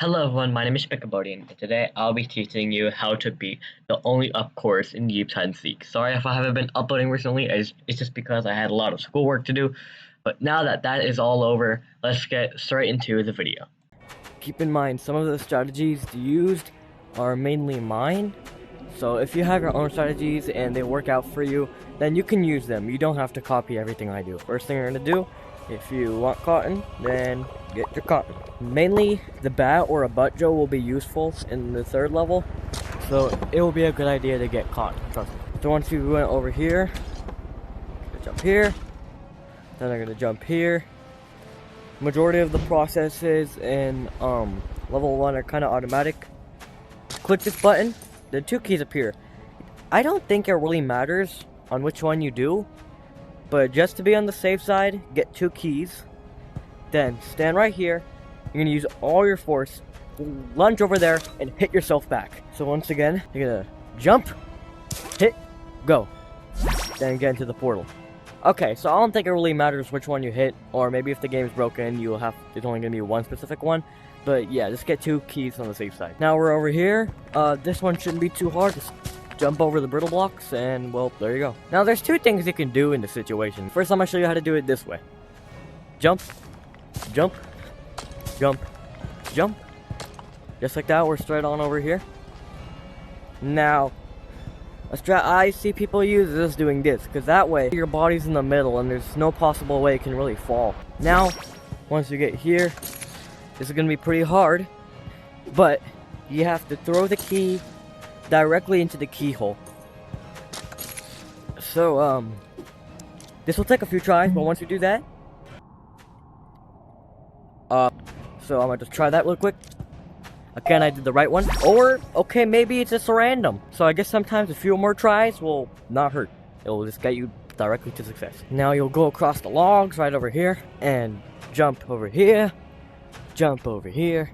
Hello everyone, my name is Cambodian, and today I'll be teaching you how to beat the only up course in Yeeps hide and seek. Sorry if I haven't been uploading recently, it's just because I had a lot of schoolwork to do. But now that that is all over, let's get straight into the video. Keep in mind, some of the strategies used are mainly mine. So if you have your own strategies and they work out for you, then you can use them. You don't have to copy everything I do. First thing you're gonna do, if you want cotton, then get your cotton. Mainly, the bat or a butt joe will be useful in the third level. So it will be a good idea to get cotton, trust me. So once you went over here, jump here, then I'm gonna jump here. Majority of the processes in level 1 are kind of automatic. Click this button, the two keys appear. I don't think it really matters on which one you do, but just to be on the safe side, get two keys. Then stand right here. You're gonna use all your force, lunge over there, and hit yourself back. So once again, you're gonna jump, hit, go, then get into the portal. Okay, so I don't think it really matters which one you hit, or maybe if the game's broken, it's only gonna be one specific one. But yeah, just get two keys on the safe side. Now we're over here. This one shouldn't be too hard. Just jump over the brittle blocks, and well, there you go. Now there's two things you can do in this situation. First, I'm gonna show you how to do it this way. Jump, jump, jump, jump. Just like that, we're straight on over here. Now, a strat I see people use is doing this, because that way your body's in the middle and there's no possible way it can really fall. Now, once you get here, this is going to be pretty hard, but you have to throw the key directly into the keyhole. So, this will take a few tries, but once you do that, so I'm going to just try that real quick. Again, I did the right one. Or, okay, maybe it's just random. So I guess sometimes a few more tries will not hurt. It will just get you directly to success. Now you'll go across the logs right over here. And jump over here. Jump over here.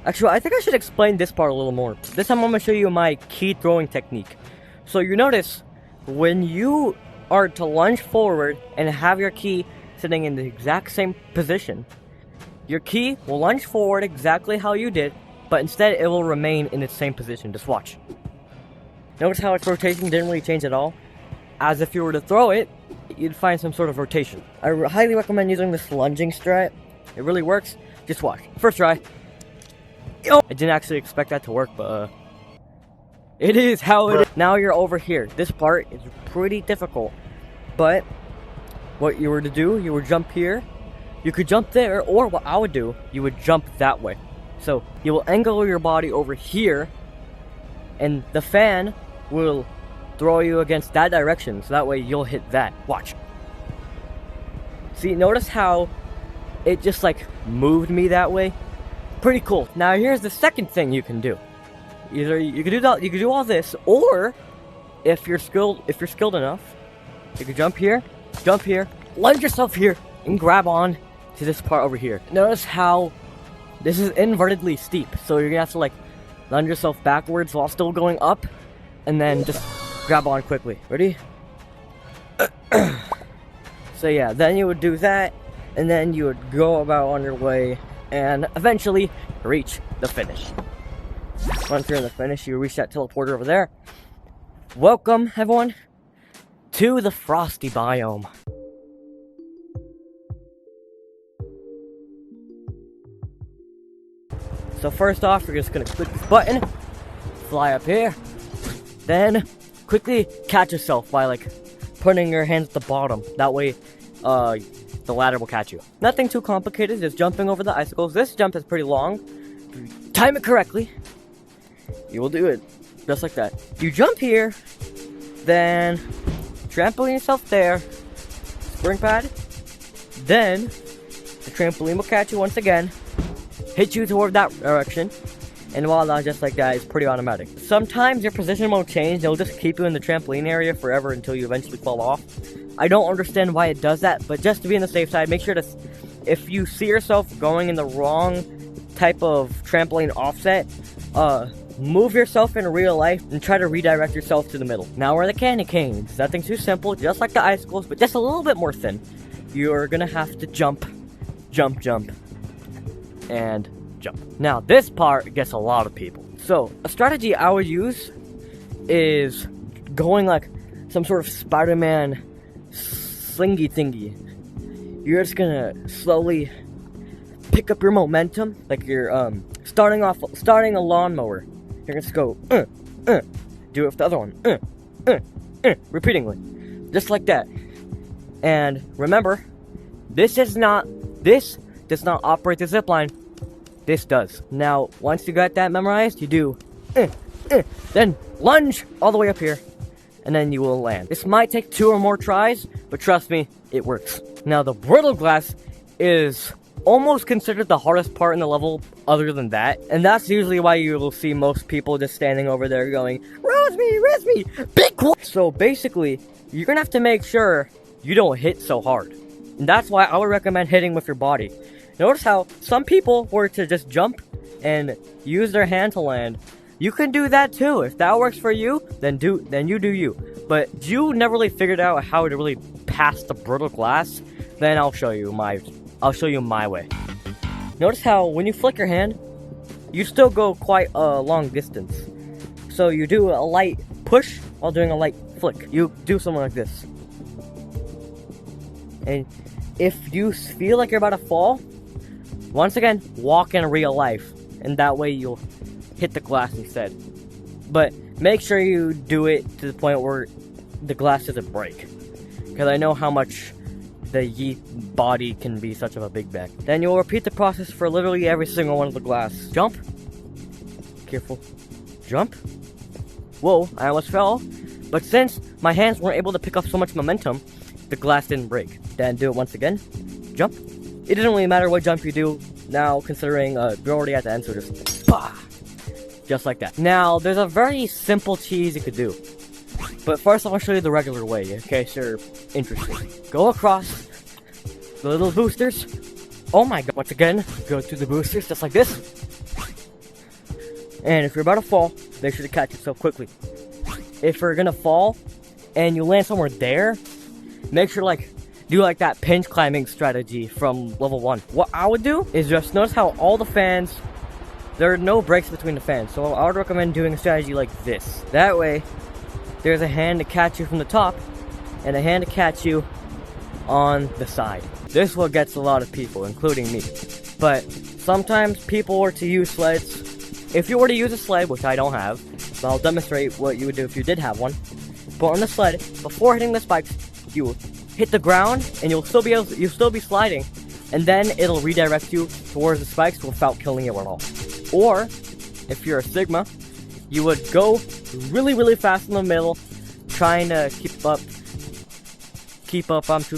Actually, I think I should explain this part a little more. This time I'm going to show you my key throwing technique. So you notice, when you are to lunge forward and have your key sitting in the exact same position, your key will lunge forward exactly how you did, but instead it will remain in its same position. Just watch. Notice how its rotation didn't really change at all? As if you were to throw it, you'd find some sort of rotation. I highly recommend using this lunging strat. It really works. Just watch. First try. I didn't actually expect that to work, but it is how it is. Now you're over here. This part is pretty difficult, but what you were to do, you would jump here. You could jump there, or what I would do, you would jump that way. So, you will angle your body over here, and the fan will throw you against that direction, so that way you'll hit that. Watch. See, notice how it just like moved me that way? Pretty cool. Now here's the second thing you can do. Either you could do all this, or if you're skilled enough, you could jump here, lunge yourself here, and grab on to this part over here. Notice how this is invertedly steep, so you're gonna have to like lunge yourself backwards while still going up, and then just grab on quickly. Ready? So yeah, then you would do that, and then you would go about on your way, and eventually reach the finish. Once you're in the finish, you reach that teleporter over there. Welcome, everyone, to the frosty biome. So first off, you're just gonna click this button, fly up here, then quickly catch yourself by like putting your hands at the bottom. That way, the ladder will catch you. Nothing too complicated, just jumping over the icicles. This jump is pretty long. If you time it correctly, you will do it just like that. You jump here, then trampoline yourself there, spring pad, then the trampoline will catch you once again, hit you toward that direction, and voila, just like that. It's pretty automatic. Sometimes your position won't change. They'll just keep you in the trampoline area forever until you eventually fall off. I don't understand why it does that, but just to be on the safe side, make sure to, if you see yourself going in the wrong type of trampoline offset, move yourself in real life and try to redirect yourself to the middle. Now we're the candy canes. Nothing too simple, just like the icicles, but just a little bit more thin. You're gonna have to jump, jump, jump, and jump. Now, this part gets a lot of people. So, a strategy I would use is going like some sort of Spider-Man slingy thingy. You're just gonna slowly pick up your momentum, like you're starting a lawnmower. You're gonna just go, do it with the other one, repeatedly, just like that. And remember, this does not operate the zipline. This does. Now, once you got that memorized, you do, then lunge all the way up here, and then you will land. This might take 2 or more tries, but trust me, it works. Now, the brittle glass is almost considered the hardest part in the level other than that, and that's usually why you will see most people just standing over there going, "Rose me, big qu-" So basically, you're gonna have to make sure you don't hit so hard. And that's why I would recommend hitting with your body. Notice how some people were to just jump and use their hand to land. You can do that too. If that works for you, then you do you. But you never really figured out how to really pass the brittle glass, then I'll show you my way. Notice how when you flick your hand, you still go quite a long distance. So you do a light push while doing a light flick. You do something like this. And if you feel like you're about to fall, once again, walk in real life. And that way you'll hit the glass instead. But make sure you do it to the point where the glass doesn't break. Because I know how much the Yeep body can be such of a big bag. Then you'll repeat the process for literally every single one of the glass. Jump. Careful. Jump. Whoa, I almost fell. But since my hands weren't able to pick up so much momentum, the glass didn't break. Then do it once again. Jump. It doesn't really matter what jump you do now, considering you're already at the end, so just bah! Just like that. Now, there's a very simple cheese you could do. But first, I want to show you the regular way, in case you're interested. Go across the little boosters. Oh my god. Once again, go to the boosters, just like this. And if you're about to fall, make sure to catch yourself quickly. If you're gonna fall, and you land somewhere there, make sure, do that pinch climbing strategy from level 1. What I would do is just notice how all the fans, there are no breaks between the fans. So I would recommend doing a strategy like this. That way, there's a hand to catch you from the top, and a hand to catch you on the side. This one gets a lot of people, including me. But sometimes people were to use sleds. If you were to use a sled, which I don't have, so I'll demonstrate what you would do if you did have one. But on the sled, before hitting the spikes, you hit the ground, and you'll still be sliding, and then it'll redirect you towards the spikes without killing you at all. Or, if you're a Sigma, you would go really, really fast in the middle, trying to keep up too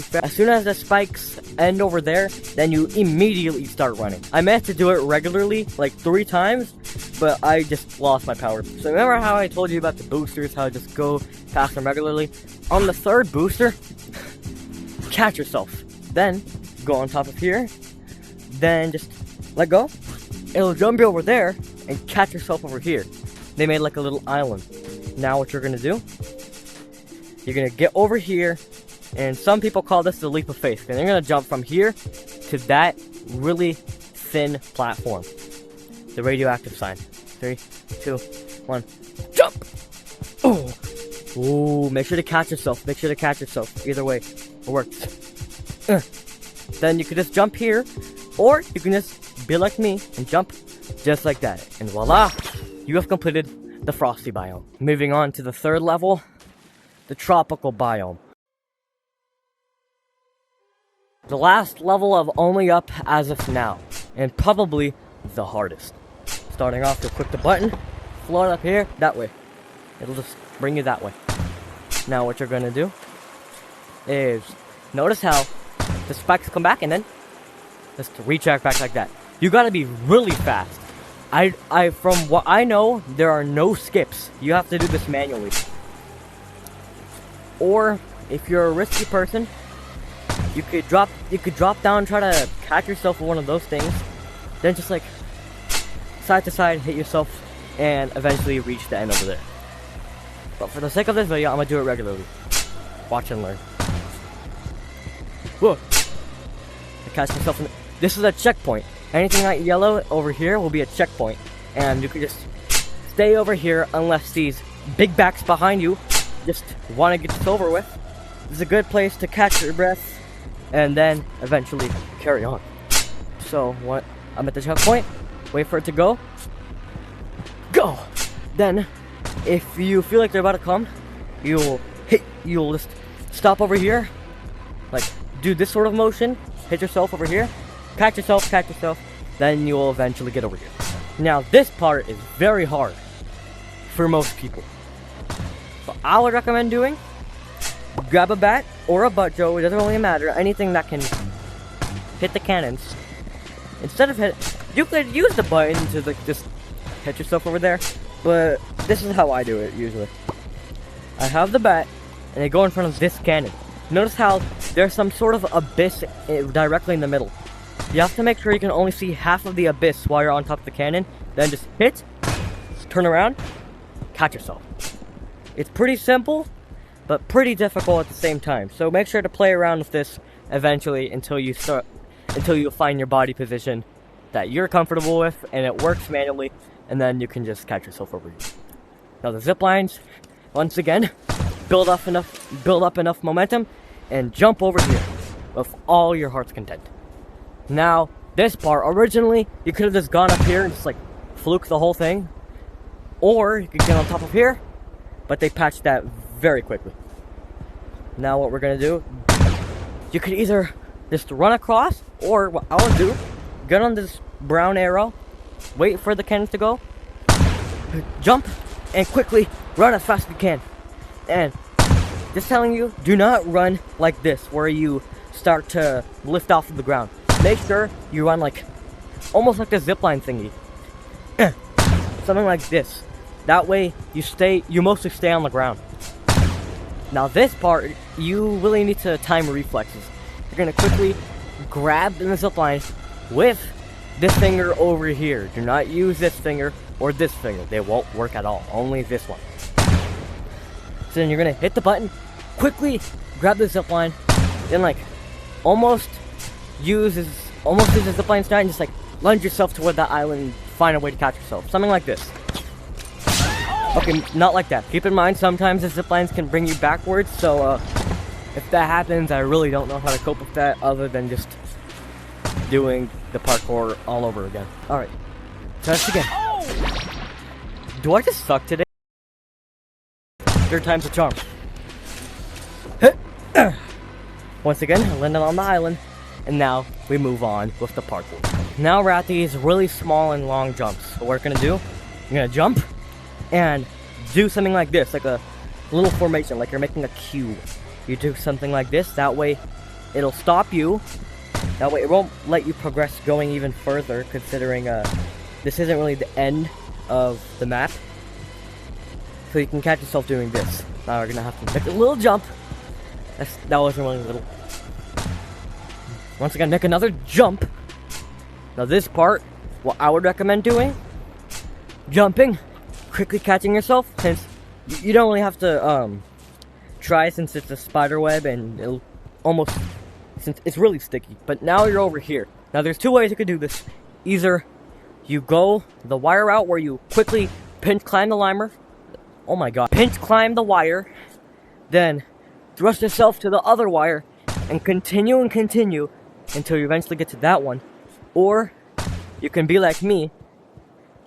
fast. As soon as the spikes end over there, then you immediately start running. I meant to do it regularly, 3 times, but I just lost my power. So remember how I told you about the boosters, how I just go past them regularly? On the 3rd booster, catch yourself. Then, go on top of here, then just let go. It'll jump you over there, and catch yourself over here. They made a little island. Now what you're gonna do, you're gonna get over here, and some people call this the leap of faith, and you're gonna jump from here to that really thin platform. The radioactive sign. 3, 2, 1, jump! Oh! Ooh, make sure to catch yourself. Make sure to catch yourself. Either way, it works. Then you can just jump here, or you can just be like me and jump just like that. And voila! You have completed the frosty biome. Moving on to the 3rd level, the tropical biome. The last level of only up as of now, and probably the hardest. Starting off, you'll click the button, float up here, that way. It'll just bring you that way. Now what you're gonna do is, notice how the spikes come back and then just retract back like that. You gotta be really fast. From what I know, there are no skips. You have to do this manually. Or, if you're a risky person, you could drop down and try to catch yourself with one of those things. Then just side to side, hit yourself, and eventually reach the end over there. But for the sake of this video, I'm gonna do it regularly. Watch and learn. Whoa! I catch myself in. This is a checkpoint. Anything like yellow over here will be a checkpoint, and you can just stay over here unless these big backs behind you just want to get this over with. This is a good place to catch your breath and then eventually carry on. So what? I'm at the checkpoint. Wait for it to go. Go. Then, if you feel like they're about to come, you'll just stop over here, like do this sort of motion, hit yourself over here, catch yourself, then you will eventually get over here. Now this part is very hard for most people. So I would recommend doing, grab a bat or a butt joe, it doesn't really matter, anything that can hit the cannons. Instead of you could use the button to like just hit yourself over there, but this is how I do it usually. I have the bat, and I go in front of this cannon. Notice how there's some sort of abyss directly in the middle. You have to make sure you can only see half of the abyss while you're on top of the cannon. Then just hit, turn around, catch yourself. It's pretty simple, but pretty difficult at the same time. So make sure to play around with this eventually until you find your body position that you're comfortable with and it works manually, and then you can just catch yourself over here. Now the zip lines, once again, build up enough momentum and jump over here with all your heart's content. Now this part, originally you could have just gone up here and just like fluke the whole thing, or you could get on top of here, but they patched that very quickly. Now what we're gonna do, you could either just run across, or what I would do, get on this brown arrow, wait for the cannons to go, jump, and quickly run as fast as you can. And just telling you, do not run like this, where you start to lift off of the ground. Make sure you run like, almost like the zipline thingy. Something like this. That way, you mostly stay on the ground. Now this part, you really need to time reflexes. You're gonna quickly grab the zipline with this finger over here. Do not use this finger or this finger. They won't work at all. Only this one. So then you're gonna hit the button, quickly grab the zipline, then like almost use the zipline start and just like lunge yourself toward that island, find a way to catch yourself. Something like this. Okay, not like that. Keep in mind, sometimes the ziplines can bring you backwards, so if that happens, I really don't know how to cope with that other than just doing the parkour all over again. Alright, test again. Do I just suck today? Third time's a charm. Once again, I landed on the island, and now we move on with the parkour. Now we're at these really small and long jumps. So what we're gonna do, you're gonna jump and do something like this, like a little formation, like you're making a cube. You do something like this, that way it'll stop you. That way it won't let you progress going even further, considering this isn't really the end of the map. So you can catch yourself doing this. Now we're gonna have to make a little jump. That wasn't really little. Once again, make another jump. Now this part, what I would recommend doing, jumping, quickly catching yourself, since you don't really have to try, since it's a spider web and it'll almost, since it's really sticky. But now you're over here. Now there's two ways you could do this. Either you go the wire route where you quickly pinch climb the limer. Oh my god. Pinch climb the wire, then thrust yourself to the other wire and continue until you eventually get to that one. Or you can be like me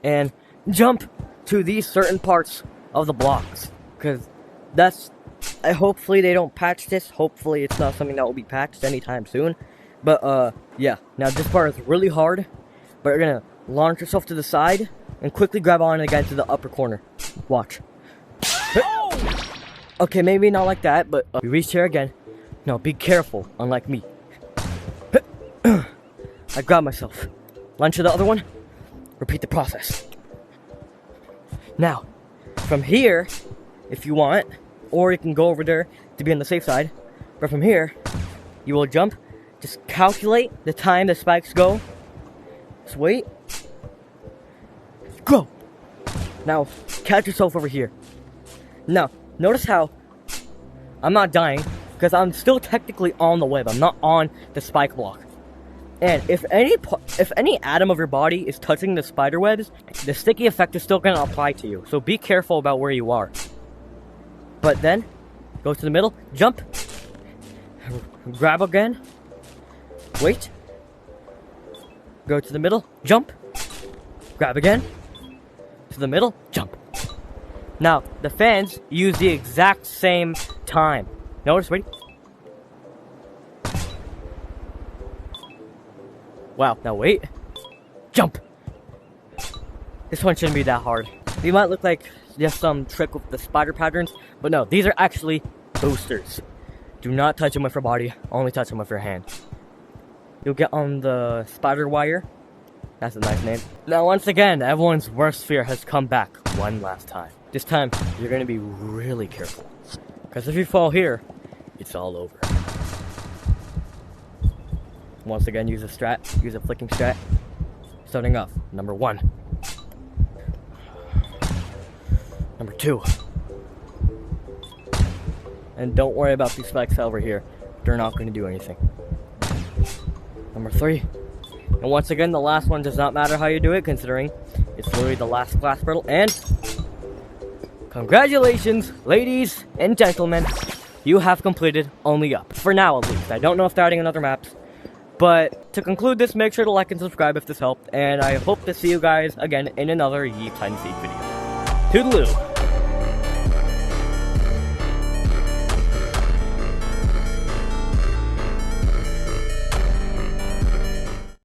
and jump to these certain parts of the blocks, because that's, hopefully they don't patch this. Hopefully it's not something that will be patched anytime soon. But yeah, now this part is really hard, but you're gonna launch yourself to the side and quickly grab on again to the upper corner. Watch. Okay, maybe not like that, but we reach here again. No, be careful, unlike me. I grab myself, launch to the other one, repeat the process. Now, from here, if you want, or you can go over there to be on the safe side, but from here, you will jump, just calculate the time the spikes go, just wait, go! Now, catch yourself over here. Now, notice how I'm not dying, because I'm still technically on the web, I'm not on the spike block. And if any atom of your body is touching the spider webs, the sticky effect is still going to apply to you. So be careful about where you are. But then, go to the middle, jump, grab again, wait, go to the middle, jump, grab again, to the middle, jump. Now, the fans use the exact same time. Notice, wait. Wow, now wait. Jump! This one shouldn't be that hard. They might look like just some trick with the spider patterns, but no, these are actually boosters. Do not touch them with your body, only touch them with your hand. You'll get on the spider wire. That's a nice name. Now, once again, everyone's worst fear has come back one last time. This time, you're gonna be really careful. Because if you fall here, it's all over. Once again, use a flicking strat. Starting off, number 1. Number 2. And don't worry about these spikes over here. They're not going to do anything. Number 3. And once again, the last one does not matter how you do it, considering it's literally the last glass brittle. And congratulations, ladies and gentlemen. You have completed Only Up. For now, at least. I don't know if they're adding another maps. But to conclude this, make sure to like and subscribe if this helped, and I hope to see you guys again in another Yeeps hide and seek video. Toodaloo!